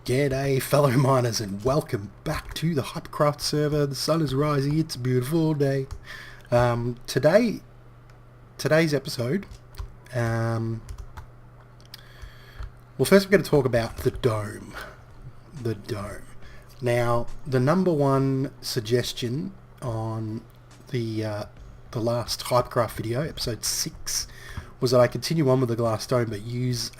G'day fellow miners and welcome back to the Hypercraft server. The sun is rising, it's a beautiful day. Today's episode, well, first we're going to talk about the dome. The dome. Now, the number one suggestion on the last Hypercraft video, episode 6, was that I continue on with the glass dome but use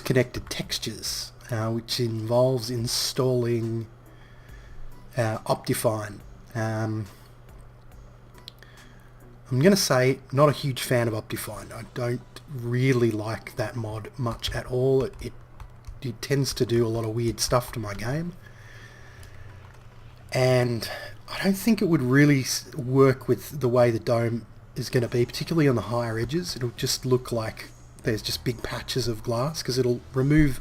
connected textures, which involves installing Optifine. I'm going to say not a huge fan of Optifine. I don't really like that mod much at all. It tends to do a lot of weird stuff to my game, and I don't think it would really work with the way the dome is going to be, particularly on the higher edges. It'll just look like there's just big patches of glass, because it'll remove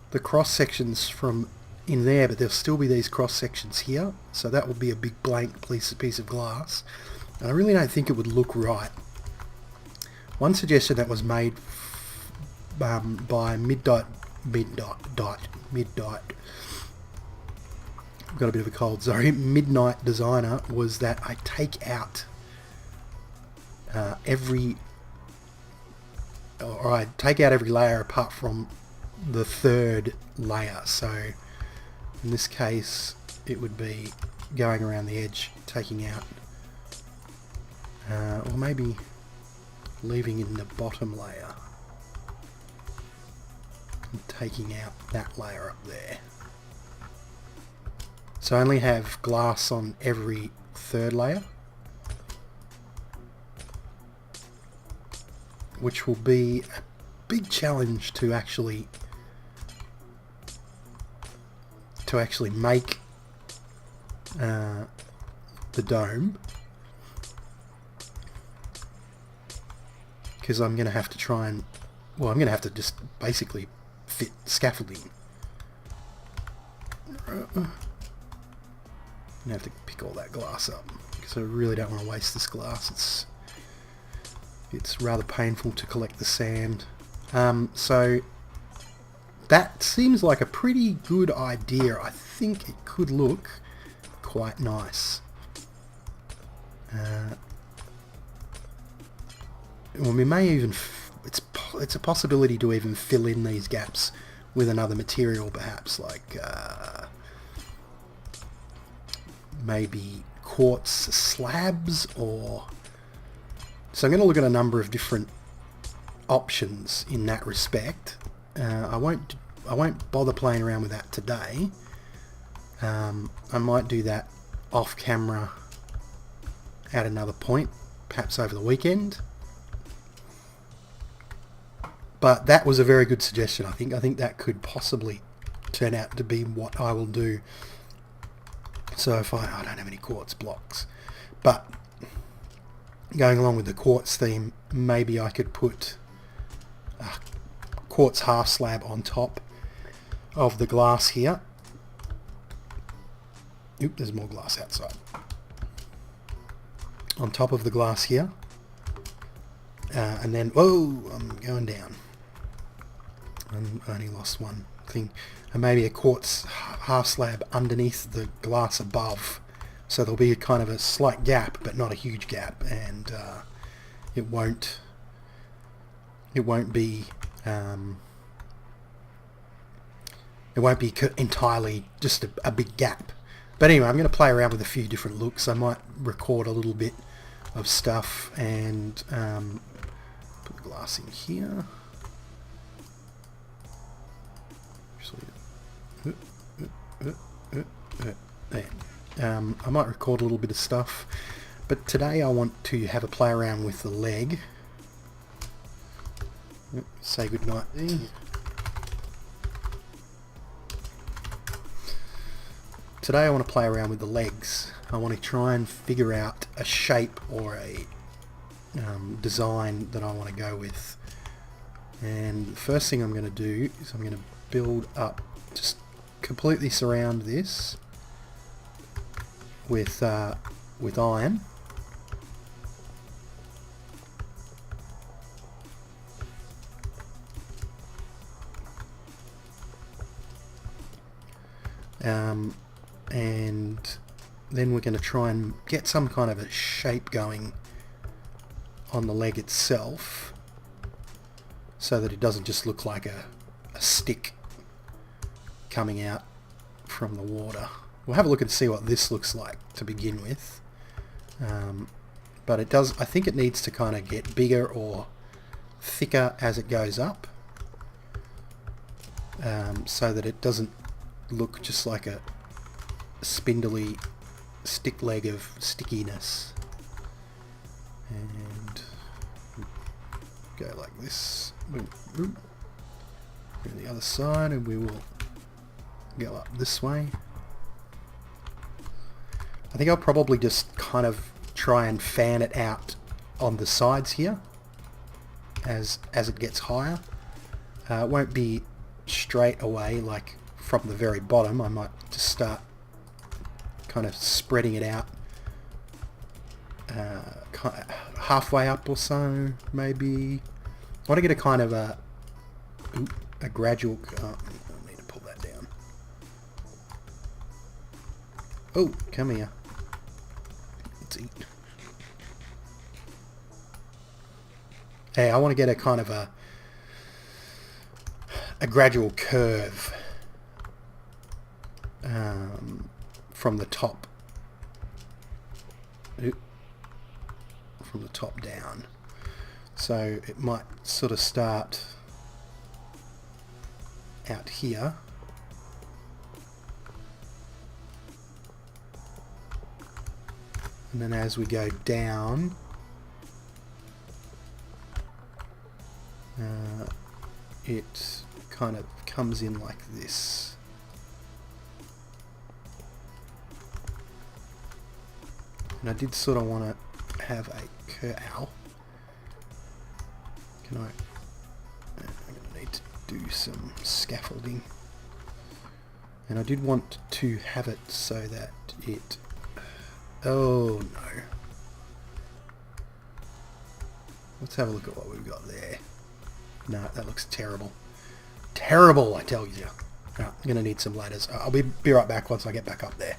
the cross sections from in there, but there'll still be these cross sections here, so that will be a big blank piece of glass, and I really don't think it would look right. One suggestion that was made by Midnight, I've got a bit of a cold, sorry, Midnight Designer, was that I take out every layer apart from the third layer. So in this case it would be going around the edge, taking out or maybe leaving in the bottom layer and taking out that layer up there. So I only have glass on every third layer, which will be a big challenge to actually make the dome, because I'm going to have to try and, well, I'm going to have to just basically fit scaffolding. I'm going to have to pick all that glass up, because I really don't want to waste this glass. It's rather painful to collect the sand. So that seems like a pretty good idea. I think it could look quite nice. Well, we may even... it's a possibility to even fill in these gaps with another material, perhaps, like maybe quartz slabs, or... So I'm going to look at a number of different options in that respect. I won't bother playing around with that today. I might do that off camera at another point, perhaps over the weekend. But that was a very good suggestion. I think that could possibly turn out to be what I will do. So if I don't have any quartz blocks, but going along with the quartz theme, maybe I could put a quartz half slab on top of the glass here. Oop, there's more glass outside. On top of the glass here. And then, whoa, I'm going down. I only lost one thing. And maybe a quartz half slab underneath the glass above. So there'll be a kind of a slight gap, but not a huge gap, and it won't be entirely just a big gap. But anyway, I'm going to play around with a few different looks. I might record a little bit of stuff and put the glass in here. There. I might record a little bit of stuff, but today I want to have a play around with the leg. Say goodnight there. Today I want to play around with the legs. I want to try and figure out a shape or a design that I want to go with. And the first thing I'm going to do is I'm going to build up, just completely surround this with iron. And then we're going to try and get some kind of a shape going on the leg itself so that it doesn't just look like a stick coming out from the water. We'll have a look and see what this looks like to begin with. But it does, I think it needs to kind of get bigger or thicker as it goes up, so that it doesn't look just like a spindly stick leg of stickiness. And go like this. Boom, boom. Go to the other side, and we will go up this way. I think I'll probably just kind of try and fan it out on the sides here as it gets higher. It won't be straight away like from the very bottom. I might just start kind of spreading it out halfway up or so, maybe. I want to get a kind of a gradual... I need to pull that down. Oh, come here. Let's eat. Hey, I want to get a kind of a gradual curve from the top. From the top down. So it might sort of start out here. And then as we go down, it kind of comes in like this. And I did sort of want to have a curve. Ow. I'm going to need to do some scaffolding. And I did want to have it so that it... Oh no. Let's have a look at what we've got there. No, that looks terrible. Terrible, I tell you. Right, I'm going to need some ladders. I'll be right back once I get back up there.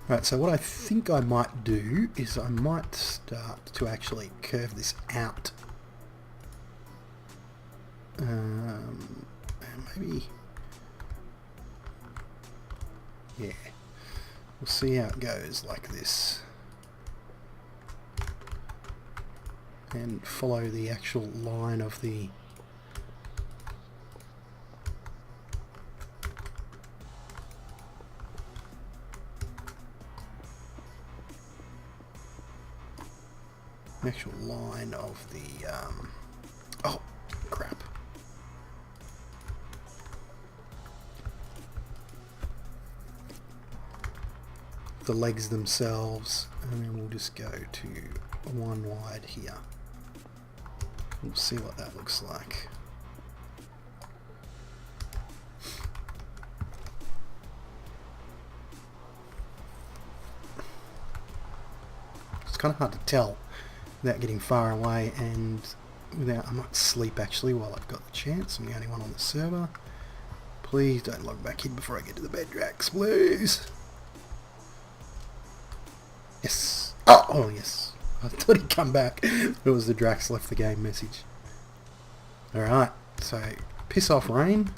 Right, so what I think I might do is I might start to actually curve this out. And maybe... Yeah. We'll see how it goes like this. And follow the actual line of the... actual line of the oh crap, the legs themselves, and then we'll just go to one wide here. We'll see what that looks like. It's kind of hard to tell without getting far away, and without... I might sleep actually while I've got the chance. I'm the only one on the server. Please don't log back in before I get to the bed, Drax, please. Yes. Oh yes. I thought he'd come back. It was the Drax left the game message. Alright, so piss off rain.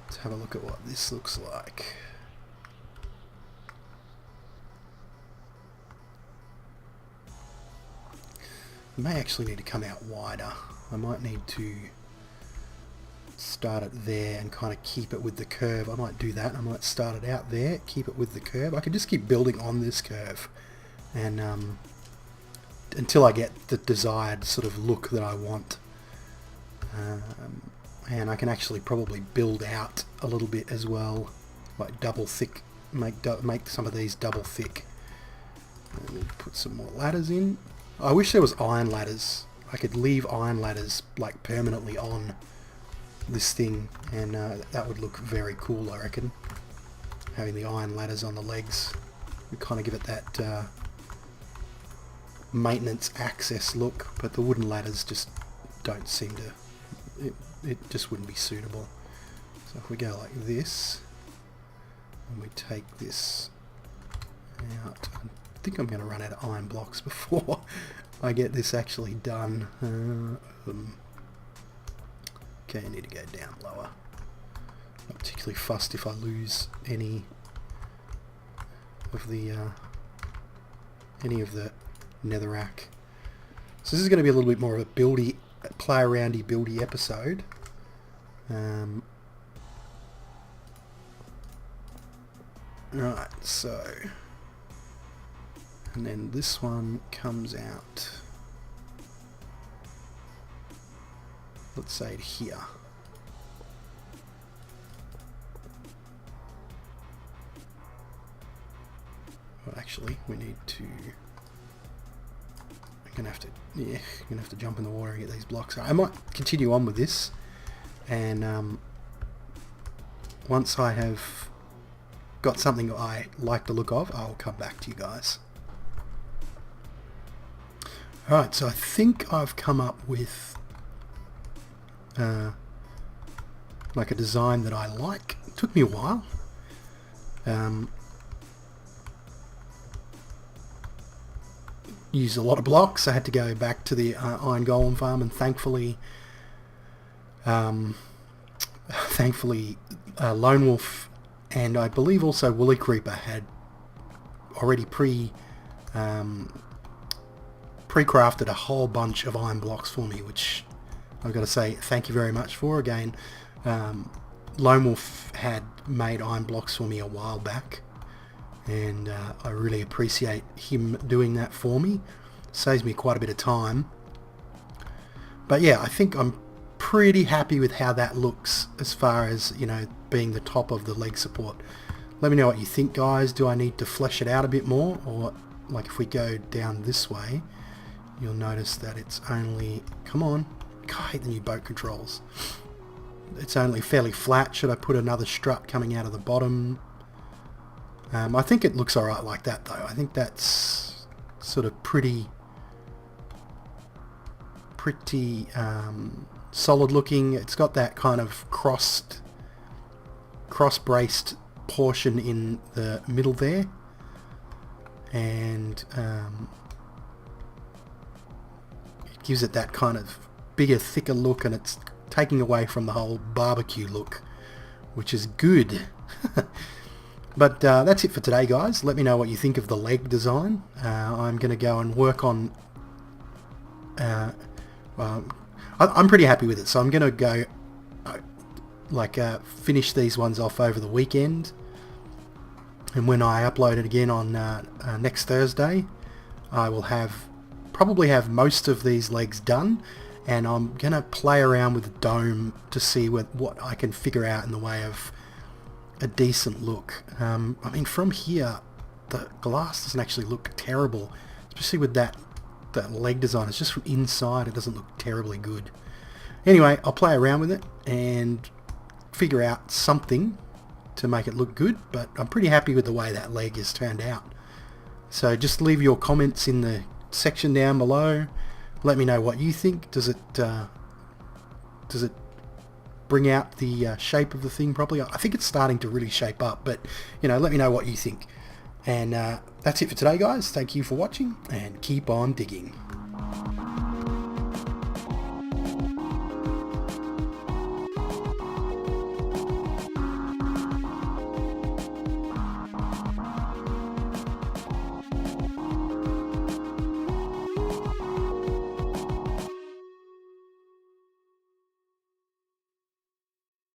Let's have a look at what this looks like. It may actually need to come out wider. I might need to start it there and kind of keep it with the curve. I might do that. I might start it out there, keep it with the curve. I could just keep building on this curve and until I get the desired sort of look that I want. And I can actually probably build out a little bit as well, like double thick, make some of these double thick. And we'll put some more ladders in. I wish there was iron ladders. I could leave iron ladders like permanently on this thing, and that would look very cool, I reckon. Having the iron ladders on the legs would kind of give it that maintenance access look, but the wooden ladders just don't seem to, it just wouldn't be suitable. So if we go like this, and we take this out, I think I'm going to run out of iron blocks before I get this actually done. Okay, I need to go down lower. Not particularly fussed if I lose any of the netherrack. So this is going to be a little bit more of a buildy, play aroundy, buildy episode. Right, so, and then this one comes out, let's say here. Well, actually, we need to, I'm gonna have to jump in the water and get these blocks. I might continue on with this, and once I have got something I like the look of, I'll come back to you guys. Alright, so I think I've come up with like a design that I like. It took me a while. Used a lot of blocks. I had to go back to the iron golem farm, and thankfully Lone Wolf and I believe also Woolly Creeper had already pre-crafted a whole bunch of iron blocks for me, which I've got to say thank you very much for. Again, Lone Wolf had made iron blocks for me a while back, and I really appreciate him doing that for me. Saves me quite a bit of time. But yeah, I think I'm pretty happy with how that looks as far as, you know, being the top of the leg support. Let me know what you think, guys. Do I need to flesh it out a bit more? Or, like, if we go down this way, you'll notice that it's only, come on, God, I hate the new boat controls. It's only fairly flat. Should I put another strut coming out of the bottom? I think it looks alright like that, though. I think that's sort of pretty solid looking. It's got that kind of cross-braced portion in the middle there, and it gives it that kind of bigger, thicker look, and it's taking away from the whole barbecue look, which is good. But that's it for today, guys. Let me know what you think of the leg design. I'm going to go and work on... I'm pretty happy with it, so I'm going to go finish these ones off over the weekend. And when I upload it again on next Thursday, I will probably have most of these legs done. And I'm going to play around with the dome to see what I can figure out in the way of a decent look. I mean, from here, the glass doesn't actually look terrible, especially with that leg design. It's just from inside, it doesn't look terribly good. Anyway, I'll play around with it and figure out something to make it look good, but I'm pretty happy with the way that leg has turned out. So just leave your comments in the section down below. Let me know what you think. Does it bring out the shape of the thing properly? I think it's starting to really shape up, but you know, let me know what you think. And that's it for today, guys. Thank you for watching, and keep on digging.